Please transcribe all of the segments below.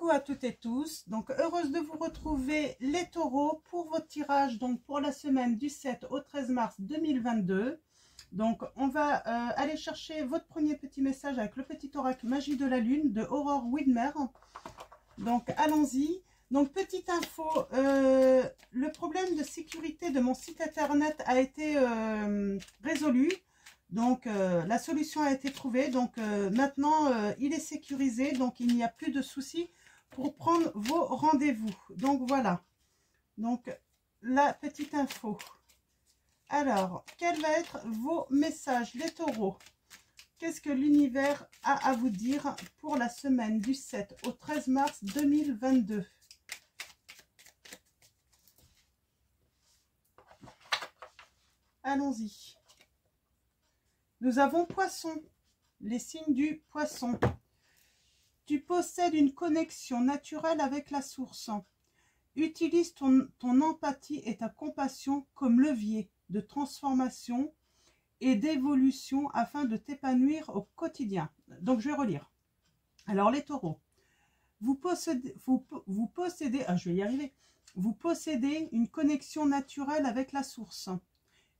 Coucou à toutes et tous, donc heureuse de vous retrouver les taureaux pour votre tirage donc pour la semaine du 7 au 13 mars 2022. Donc on va aller chercher votre premier petit message avec le petit oracle Magie de la Lune de Aurore Widmer. Donc allons-y. Donc petite info, le problème de sécurité de mon site internet a été résolu. Donc la solution a été trouvée, donc maintenant il est sécurisé, donc il n'y a plus de soucis pour prendre vos rendez-vous. Donc voilà, donc la petite info. Alors, quels vont être vos messages, les taureaux? Qu'est-ce que l'univers a à vous dire pour la semaine du 7 au 13 mars 2022? Allons-y. Nous avons Poisson, les signes du Poisson. Tu possèdes une connexion naturelle avec la source. Utilise ton empathie et ta compassion comme levier de transformation et d'évolution afin de t'épanouir au quotidien. Donc je vais relire. Alors les taureaux, vous possédez, je vais y arriver. Vous possédez une connexion naturelle avec la source.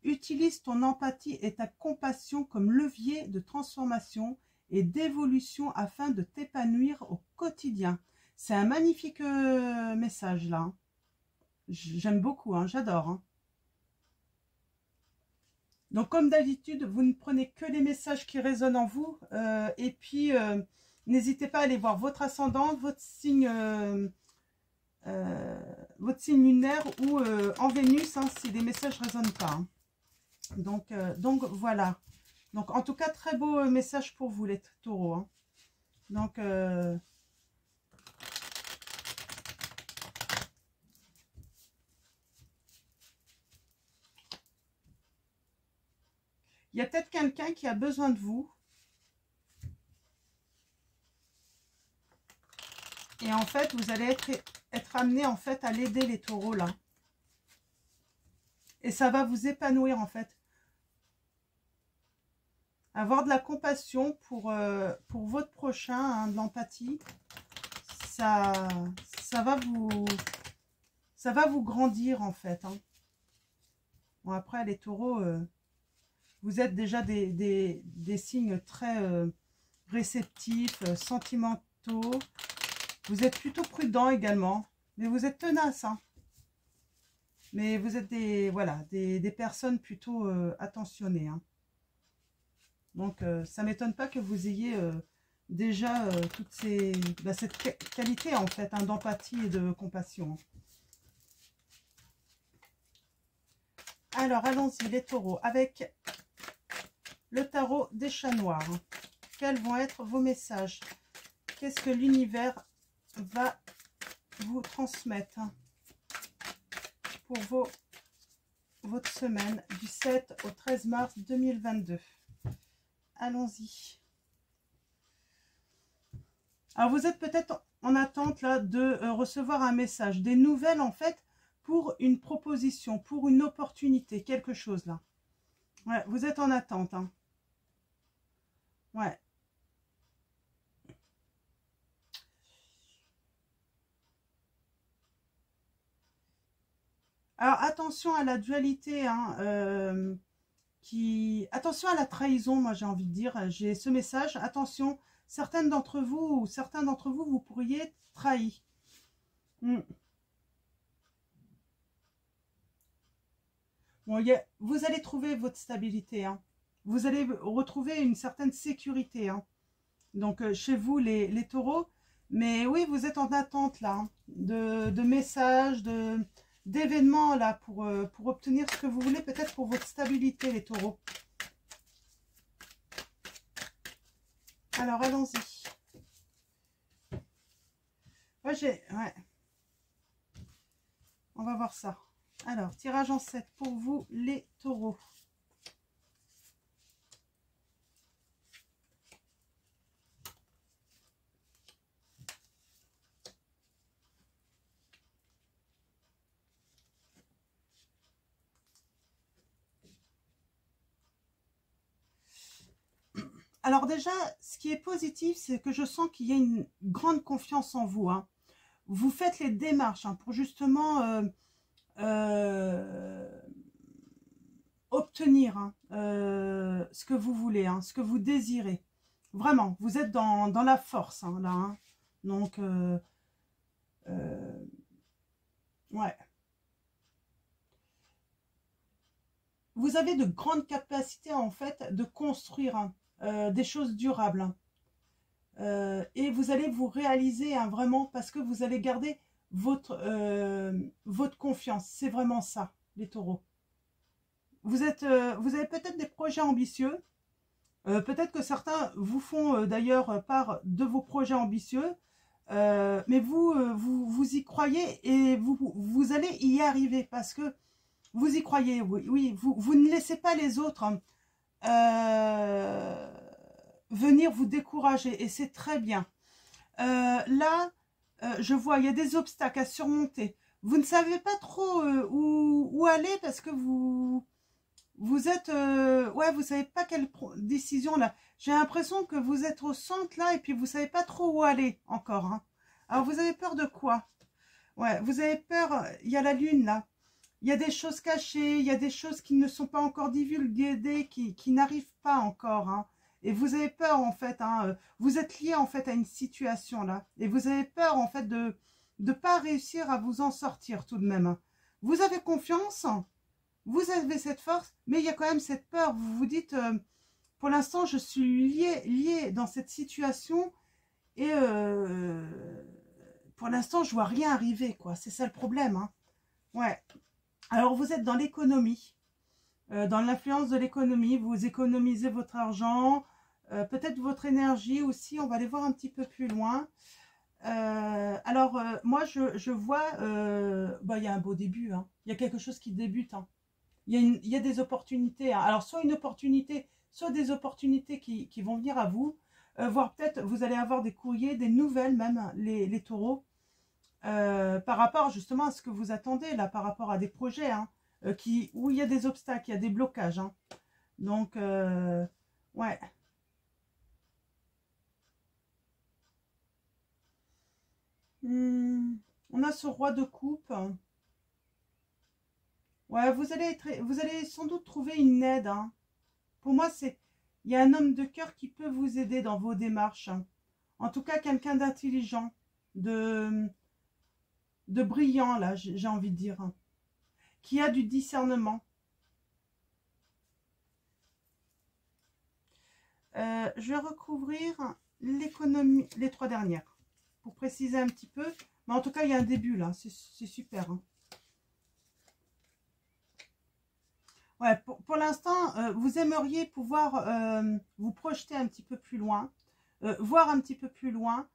Utilise ton empathie et ta compassion comme levier de transformation et d'évolution afin de t'épanouir au quotidien. C'est un magnifique message là. J'aime beaucoup, hein, j'adore. Hein. Donc comme d'habitude, vous ne prenez que les messages qui résonnent en vous. Et puis, n'hésitez pas à aller voir votre ascendant, votre signe lunaire ou en Vénus, hein, si les messages ne résonnent pas. Hein. Donc voilà. Donc en tout cas, très beau message pour vous les taureaux. Hein. Donc il y a peut-être quelqu'un qui a besoin de vous. Et en fait, vous allez être amené en fait à l'aider les taureaux là. Et ça va vous épanouir en fait. Avoir de la compassion pour votre prochain, hein, de l'empathie, ça va vous grandir en fait. Hein. Bon après les taureaux, vous êtes déjà des signes très réceptifs, sentimentaux. Vous êtes plutôt prudents également, mais vous êtes tenaces. Hein. Mais vous êtes des personnes plutôt attentionnées. Hein. Donc, ça ne m'étonne pas que vous ayez déjà toutes cette qualité, en fait, hein, d'empathie et de compassion. Alors, allons-y, les taureaux, avec le tarot des chats noirs. Quels vont être vos messages? Qu'est-ce que l'univers va vous transmettre pour votre semaine du 7 au 13 mars 2022? Allons-y. Alors, vous êtes peut-être en attente là de recevoir un message, des nouvelles en fait, pour une proposition, pour une opportunité, quelque chose là. Ouais, vous êtes en attente. Hein. Ouais. Alors, attention à la dualité, hein, attention à la trahison, moi j'ai envie de dire, j'ai ce message, attention, certaines d'entre vous ou certains d'entre vous, vous pourriez être trahis. Bon, vous allez trouver votre stabilité, hein. Vous allez retrouver une certaine sécurité, hein. Donc chez vous les taureaux, mais oui, vous êtes en attente là, hein, de messages, d'événements là pour obtenir ce que vous voulez, peut-être pour votre stabilité les taureaux. Alors allons-y. Ouais. On va voir ça. Alors, tirage en 7 pour vous les taureaux. Alors déjà, ce qui est positif, c'est que je sens qu'il y a une grande confiance en vous. Hein. vous faites les démarches hein, pour justement obtenir hein, ce que vous voulez, hein, ce que vous désirez. Vraiment, vous êtes dans la force hein, là. Hein. Donc, ouais. Vous avez de grandes capacités en fait de construire hein, des choses durables. Hein. Et vous allez vous réaliser hein, vraiment parce que vous allez garder votre confiance. C'est vraiment ça, les taureaux. Vous avez peut-être des projets ambitieux. Peut-être que certains vous font d'ailleurs part de vos projets ambitieux. Mais vous y croyez et vous allez y arriver parce que vous y croyez. Oui, vous ne laissez pas les autres venir vous décourager et c'est très bien. Là, je vois, il y a des obstacles à surmonter. Vous ne savez pas trop où aller parce que vous êtes... ouais, vous savez pas quelle décision là. J'ai l'impression que vous êtes au centre là et puis vous savez pas trop où aller encore. Hein. Alors, vous avez peur de quoi? Ouais, vous avez peur, il y a la lune là. Il y a des choses cachées, il y a des choses qui ne sont pas encore divulguées, qui n'arrivent pas encore. Hein. Et vous avez peur en fait, hein, vous êtes lié en fait à une situation là. Et vous avez peur en fait de ne pas réussir à vous en sortir tout de même. Hein. Vous avez confiance, vous avez cette force, mais il y a quand même cette peur. Vous vous dites, pour l'instant je suis lié dans cette situation et pour l'instant je vois rien arriver quoi. C'est ça le problème. Hein. Ouais. Alors, vous êtes dans l'économie, dans l'influence de l'économie, vous économisez votre argent, peut-être votre énergie aussi, on va aller voir un petit peu plus loin. Alors, moi, je vois, bah, il y a un beau début, hein. Il y a quelque chose qui débute. Hein. Il y a des opportunités. Hein. Alors, soit une opportunité, soit des opportunités qui vont venir à vous, voire peut-être vous allez avoir des courriers, des nouvelles même, les taureaux. Par rapport justement à ce que vous attendez là, par rapport à des projets hein, où il y a des obstacles, il y a des blocages. Hein. Donc, ouais. On a ce roi de coupe. Ouais, vous allez sans doute trouver une aide. Hein. Pour moi, il y a un homme de cœur qui peut vous aider dans vos démarches. Hein. En tout cas, quelqu'un d'intelligent, de brillant, là, j'ai envie de dire, hein, qui a du discernement. Je vais recouvrir l'économie, les trois dernières, pour préciser un petit peu. Mais en tout cas, il y a un début, là, c'est super. Hein. Ouais, pour l'instant, vous aimeriez pouvoir vous projeter un petit peu plus loin, voir un petit peu plus loin.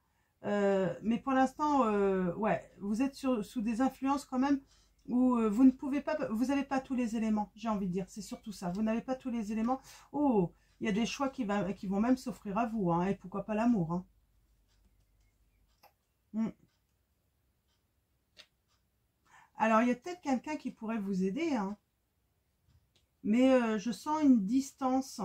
Mais pour l'instant, ouais, vous êtes sous des influences quand même où vous ne pouvez pas, vous n'avez pas tous les éléments, j'ai envie de dire, c'est surtout ça, vous n'avez pas tous les éléments. Oh, il y a des choix qui vont même s'offrir à vous, hein, et pourquoi pas l'amour. Hein. Alors, il y a peut-être quelqu'un qui pourrait vous aider, hein, mais je sens une distance.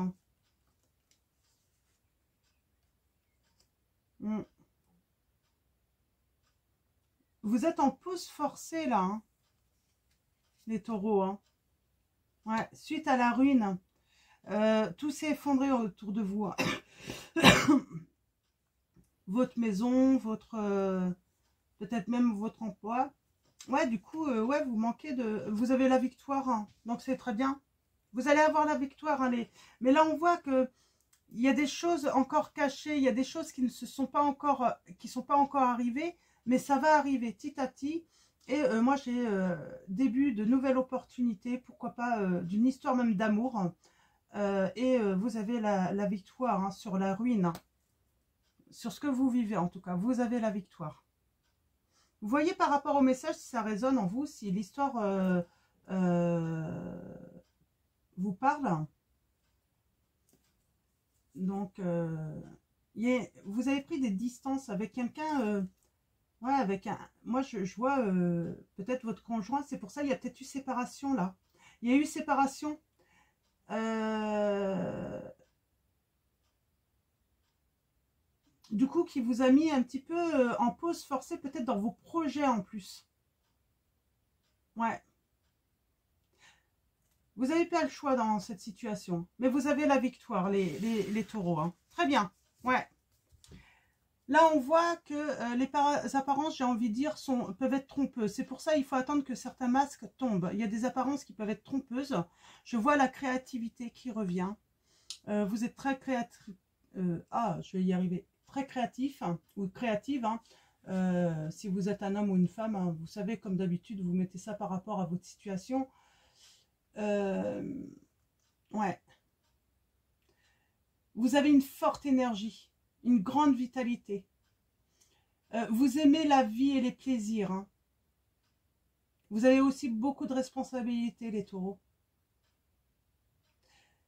Vous êtes en pause forcée là, hein, les taureaux. Hein. Ouais, suite à la ruine, tout s'est effondré autour de vous. Hein. Votre maison, peut-être même votre emploi. Ouais, du coup, ouais, vous manquez de... Vous avez la victoire, hein, donc c'est très bien. Vous allez avoir la victoire. Hein, mais là, on voit que il y a des choses encore cachées, il y a des choses qui ne sont pas encore arrivées, mais ça va arriver petit à petit. Et moi, j'ai début de nouvelles opportunités, pourquoi pas d'une histoire même d'amour. Et vous avez la victoire hein, sur la ruine, hein, sur ce que vous vivez en tout cas. Vous avez la victoire. Vous voyez par rapport au message si ça résonne en vous, si l'histoire vous parle. Donc, vous avez pris des distances avec quelqu'un, ouais, moi je vois peut-être votre conjoint, c'est pour ça il y a peut-être eu séparation là. Il y a eu séparation. du coup, qui vous a mis un petit peu en pause forcée, peut-être dans vos projets en plus. Ouais. Vous n'avez pas le choix dans cette situation. Mais vous avez la victoire, les taureaux. Hein. Très bien. Ouais. Là, on voit que les apparences, j'ai envie de dire, peuvent être trompeuses. C'est pour ça qu'il faut attendre que certains masques tombent. Il y a des apparences qui peuvent être trompeuses. Je vois la créativité qui revient. Vous êtes très créatif. Je vais y arriver. Très créatif hein, ou créative. Hein. Si vous êtes un homme ou une femme, hein, vous savez, comme d'habitude, vous mettez ça par rapport à votre situation. Ouais. Vous avez une forte énergie, une grande vitalité. Vous aimez la vie et les plaisirs. Hein. Vous avez aussi beaucoup de responsabilités, les taureaux.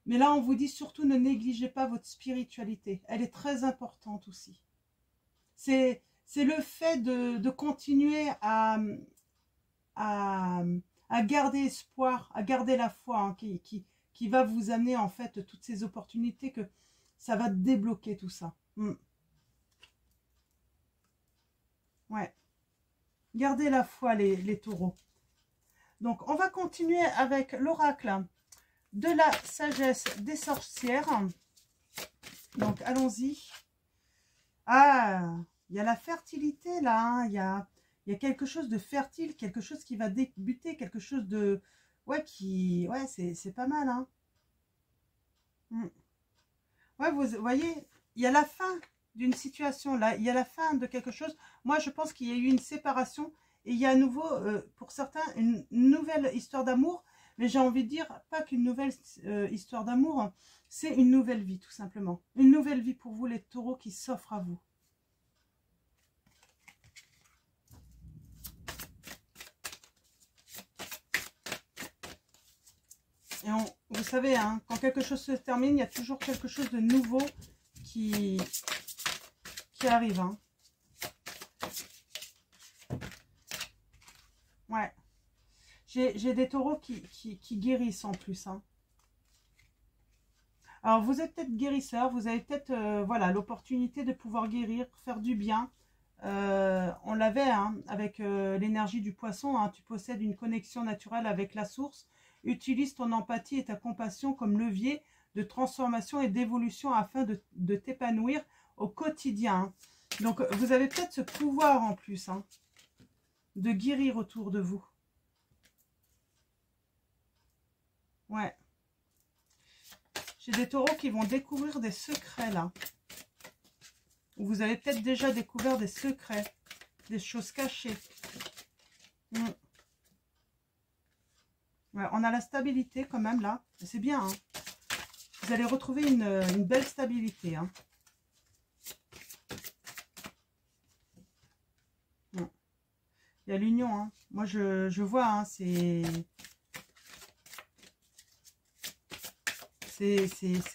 Mais là, on vous dit surtout ne négligez pas votre spiritualité. Elle est très importante aussi. C'est le fait de continuer à garder espoir, à garder la foi, hein, qui va vous amener en fait toutes ces opportunités, que ça va débloquer tout ça. Ouais. Gardez la foi, les taureaux. Donc, on va continuer avec l'oracle de la sagesse des sorcières. Donc, allons-y. Ah, il y a la fertilité là. Hein. Il y a quelque chose de fertile, quelque chose qui va débuter, quelque chose de... Ouais, c'est pas mal. Hein. Ouais, vous voyez, il y a la fin d'une situation là. Il y a la fin de quelque chose. Moi, je pense qu'il y a eu une séparation. Et il y a à nouveau, pour certains, une nouvelle histoire d'amour. Mais j'ai envie de dire, pas qu'une nouvelle histoire d'amour, hein, c'est une nouvelle vie, tout simplement. Une nouvelle vie pour vous, les taureaux, qui s'offre à vous. Et vous savez, hein, quand quelque chose se termine, il y a toujours quelque chose de nouveau qui arrive. Hein. Ouais. J'ai des taureaux qui guérissent en plus. Hein. Alors, vous êtes peut-être guérisseur, vous avez peut-être voilà, l'opportunité de pouvoir guérir, faire du bien. On l'avait hein, avec l'énergie du poisson. Hein, tu possèdes une connexion naturelle avec la source. Utilise ton empathie et ta compassion comme levier de transformation et d'évolution afin de t'épanouir au quotidien. Hein. Donc, vous avez peut-être ce pouvoir en plus hein, de guérir autour de vous. Ouais. J'ai des taureaux qui vont découvrir des secrets là. Vous avez peut-être déjà découvert des secrets, des choses cachées. Ouais, on a la stabilité quand même là. C'est bien. Hein. Vous allez retrouver une belle stabilité. Hein. Il y a l'union. Hein. Moi, je vois, hein, c'est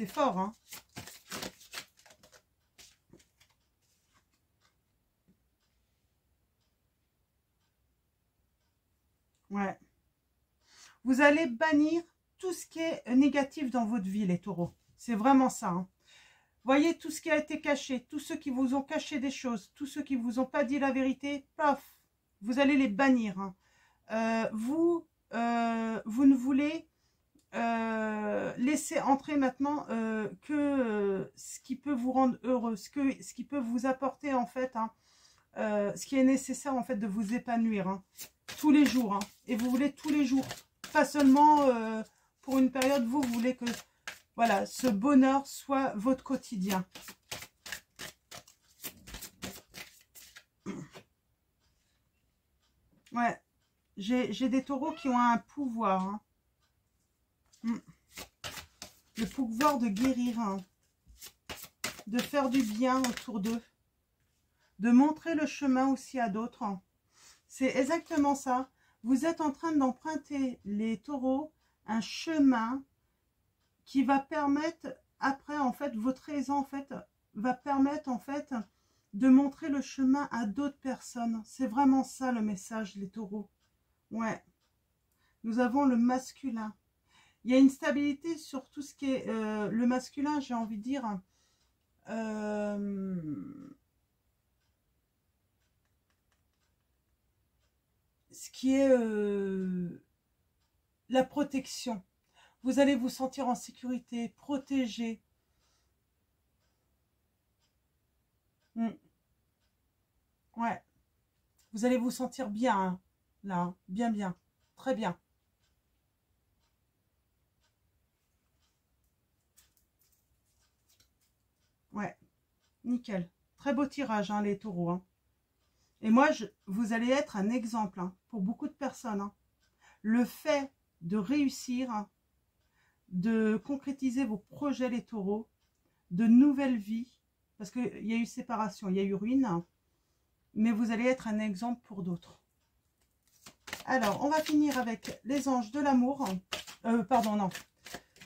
fort. Hein. Ouais. Vous allez bannir tout ce qui est négatif dans votre vie, les taureaux. C'est vraiment ça. Hein. Voyez tout ce qui a été caché, tous ceux qui vous ont caché des choses, tous ceux qui vous ont pas dit la vérité, paf, vous allez les bannir. Hein. Vous ne voulez laisser entrer maintenant que ce qui peut vous rendre heureux, ce qui peut vous apporter en fait, hein, ce qui est nécessaire en fait de vous épanouir hein, tous les jours. Hein, et vous voulez tous les jours, pas seulement pour une période, vous voulez que voilà, ce bonheur soit votre quotidien. Ouais, j'ai des taureaux qui ont un pouvoir. Hein. Le pouvoir de guérir, hein. De faire du bien autour d'eux. De montrer le chemin aussi à d'autres. Hein. C'est exactement ça. Vous êtes en train d'emprunter, les taureaux, un chemin qui va permettre, après, en fait, votre raison, en fait, va permettre, en fait, de montrer le chemin à d'autres personnes. C'est vraiment ça, le message, les taureaux. Ouais. Nous avons le masculin. Il y a une stabilité sur tout ce qui est le masculin, j'ai envie de dire. ce qui est la protection. Vous allez vous sentir en sécurité, protégé. Ouais. Vous allez vous sentir bien, hein, là, hein, bien, bien, très bien. Ouais, nickel. Très beau tirage, hein, les taureaux. Hein. Et moi, vous allez être un exemple hein, pour beaucoup de personnes. Hein. Le fait de réussir, hein, de concrétiser vos projets, les taureaux, de nouvelles vies, parce qu'il y a eu séparation, il y a eu ruine, hein, mais vous allez être un exemple pour d'autres. Alors, on va finir avec les anges de l'amour. Pardon, non.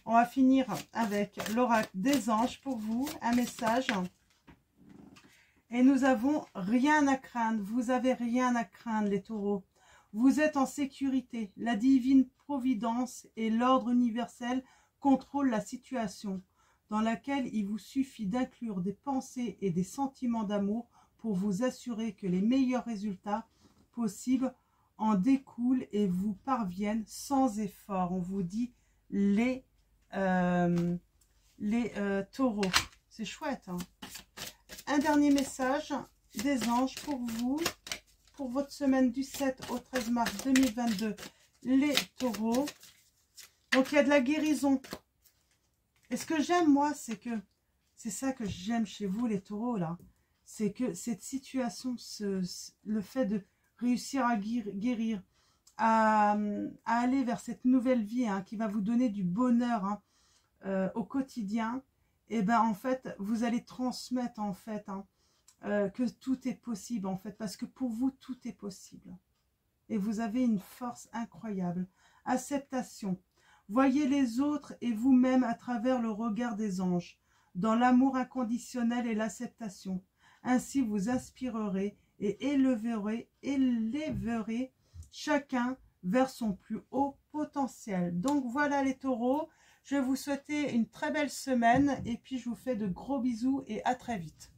On va finir avec l'oracle des anges pour vous, un message. Et nous avons rien à craindre. Vous avez rien à craindre, les taureaux. Vous êtes en sécurité. La divine providence et l'ordre universel contrôlent la situation dans laquelle il vous suffit d'inclure des pensées et des sentiments d'amour pour vous assurer que les meilleurs résultats possibles en découlent et vous parviennent sans effort. On vous dit les taureaux. C'est chouette. Hein. Un dernier message des anges pour vous, pour votre semaine du 7 au 13 mars 2022, les taureaux. Donc, il y a de la guérison. Et ce que j'aime, moi, c'est que, c'est ça que j'aime chez vous, les taureaux, là. C'est que cette situation, le fait de réussir à guérir, à aller vers cette nouvelle vie hein, qui va vous donner du bonheur hein, au quotidien, et ben en fait, vous allez transmettre en fait hein, que tout est possible en fait, parce que pour vous, tout est possible. Et vous avez une force incroyable. Acceptation. Voyez les autres et vous-même à travers le regard des anges, dans l'amour inconditionnel et l'acceptation. Ainsi, vous inspirerez et élèverez chacun vers son plus haut potentiel. Donc voilà les taureaux, je vais vous souhaiter une très belle semaine et puis je vous fais de gros bisous et à très vite.